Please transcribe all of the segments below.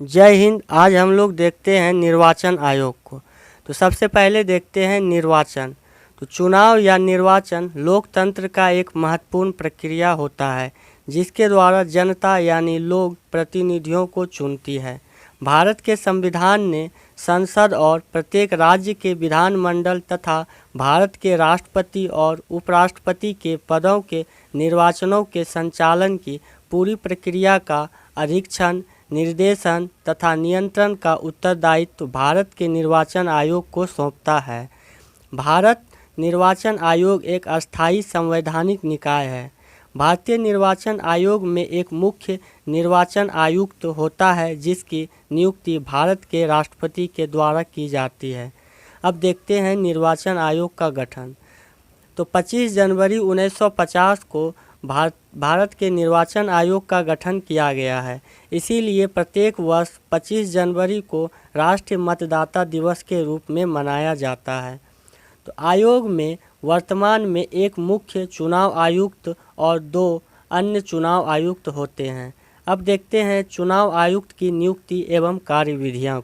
जय हिंद। आज हम लोग देखते हैं निर्वाचन आयोग को। तो सबसे पहले देखते हैं निर्वाचन। तो चुनाव या निर्वाचन लोकतंत्र का एक महत्वपूर्ण प्रक्रिया होता है जिसके द्वारा जनता यानी लोग प्रतिनिधियों को चुनती है। भारत के संविधान ने संसद और प्रत्येक राज्य के विधानमंडल तथा भारत के राष्ट्रपति और उपराष्ट्रपति के पदों के निर्वाचनों के संचालन की पूरी प्रक्रिया का अधीक्षण, निर्देशन तथा नियंत्रण का उत्तरदायित्व भारत के निर्वाचन आयोग को सौंपता है। भारत निर्वाचन आयोग एक अस्थायी संवैधानिक निकाय है। भारतीय निर्वाचन आयोग में एक मुख्य निर्वाचन आयुक्त होता है जिसकी नियुक्ति भारत के राष्ट्रपति के द्वारा की जाती है। अब देखते हैं निर्वाचन आयोग का गठन। तो 25 जनवरी 1950 को भारत के निर्वाचन आयोग का गठन किया गया है। इसीलिए प्रत्येक वर्ष 25 जनवरी को राष्ट्रीय मतदाता दिवस के रूप में मनाया जाता है। तो आयोग में वर्तमान में एक मुख्य चुनाव आयुक्त और 2 अन्य चुनाव आयुक्त होते हैं। अब देखते हैं चुनाव आयुक्त की नियुक्ति एवं कार्यविधियाँ।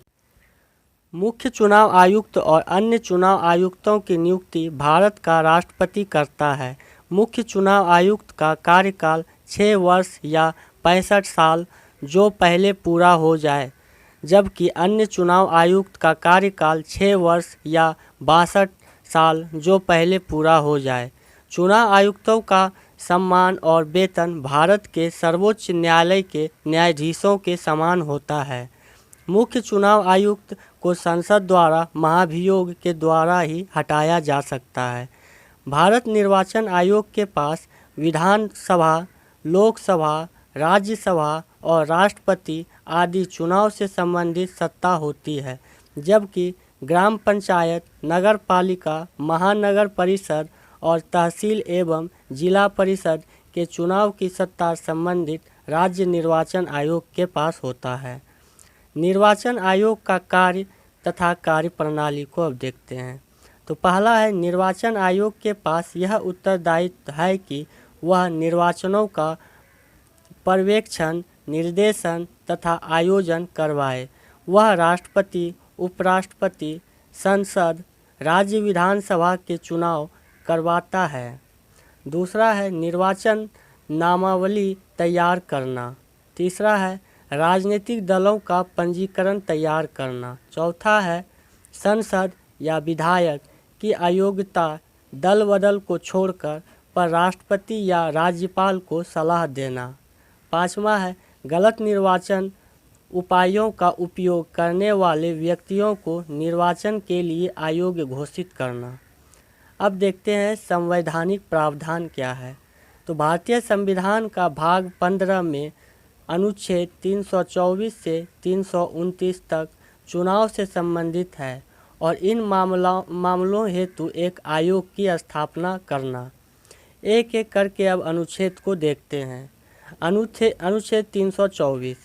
मुख्य चुनाव आयुक्त और अन्य चुनाव आयुक्तों की नियुक्ति भारत का राष्ट्रपति करता है। मुख्य चुनाव आयुक्त का कार्यकाल 6 वर्ष या 65 साल जो पहले पूरा हो जाए, जबकि अन्य चुनाव आयुक्त का कार्यकाल 6 वर्ष या 62 साल जो पहले पूरा हो जाए। चुनाव आयुक्तों का सम्मान और वेतन भारत के सर्वोच्च न्यायालय के न्यायाधीशों के समान होता है। मुख्य चुनाव आयुक्त को संसद द्वारा महाभियोग के द्वारा ही हटाया जा सकता है। भारत निर्वाचन आयोग के पास विधानसभा, लोकसभा, राज्यसभा और राष्ट्रपति आदि चुनाव से संबंधित सत्ता होती है, जबकि ग्राम पंचायत, नगर पालिका, महानगर परिषद और तहसील एवं जिला परिषद के चुनाव की सत्ता संबंधित राज्य निर्वाचन आयोग के पास होता है। निर्वाचन आयोग का कार्य तथा कार्यप्रणाली को अब देखते हैं। तो पहला है, निर्वाचन आयोग के पास यह उत्तरदायित्व है कि वह निर्वाचनों का पर्यवेक्षण, निर्देशन तथा आयोजन करवाए। वह राष्ट्रपति, उपराष्ट्रपति, संसद, राज्य विधानसभा के चुनाव करवाता है। दूसरा है निर्वाचन नामावली तैयार करना। तीसरा है राजनीतिक दलों का पंजीकरण तैयार करना। चौथा है संसद या विधायक की अयोग्यता दल बदल को छोड़कर पर राष्ट्रपति या राज्यपाल को सलाह देना। पाँचवा है गलत निर्वाचन उपायों का उपयोग करने वाले व्यक्तियों को निर्वाचन के लिए अयोग्य घोषित करना। अब देखते हैं संवैधानिक प्रावधान क्या है। तो भारतीय संविधान का भाग 15 में अनुच्छेद 324 से 329 तक चुनाव से संबंधित है और इन मामलों हेतु एक आयोग की स्थापना करना। एक एक करके अब अनुच्छेद को देखते हैं। अनुच्छेद 324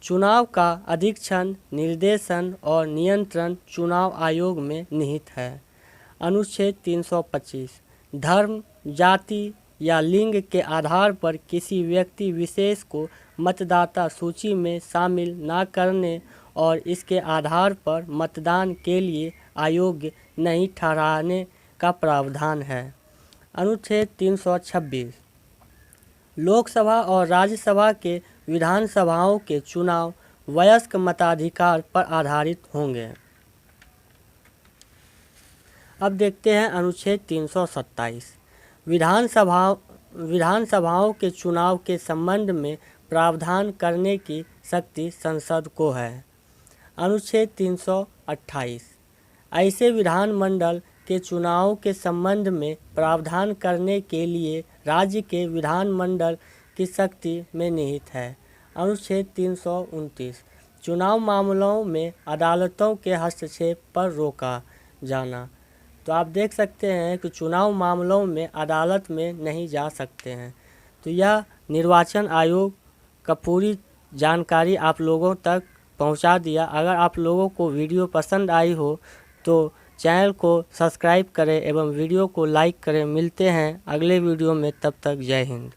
चुनाव का अधीक्षण, निर्देशन और नियंत्रण चुनाव आयोग में निहित है। अनुच्छेद 325 धर्म, जाति या लिंग के आधार पर किसी व्यक्ति विशेष को मतदाता सूची में शामिल न करने और इसके आधार पर मतदान के लिए अयोग्य नहीं ठहराने का प्रावधान है। अनुच्छेद 326 लोकसभा और राज्यसभा के विधानसभाओं के चुनाव वयस्क मताधिकार पर आधारित होंगे। अब देखते हैं अनुच्छेद 327 विधानसभाओं के चुनाव के संबंध में प्रावधान करने की शक्ति संसद को है। अनुच्छेद 328 ऐसे विधानमंडल के चुनाव के संबंध में प्रावधान करने के लिए राज्य के विधानमंडल की शक्ति में निहित है। अनुच्छेद 329 चुनाव मामलों में अदालतों के हस्तक्षेप पर रोका जाना। तो आप देख सकते हैं कि चुनाव मामलों में अदालत में नहीं जा सकते हैं। तो यह निर्वाचन आयोग का पूरी जानकारी आप लोगों तक पहुंचा दिया। अगर आप लोगों को वीडियो पसंद आई हो तो चैनल को सब्सक्राइब करें एवं वीडियो को लाइक करें। मिलते हैं अगले वीडियो में, तब तक जय हिंद।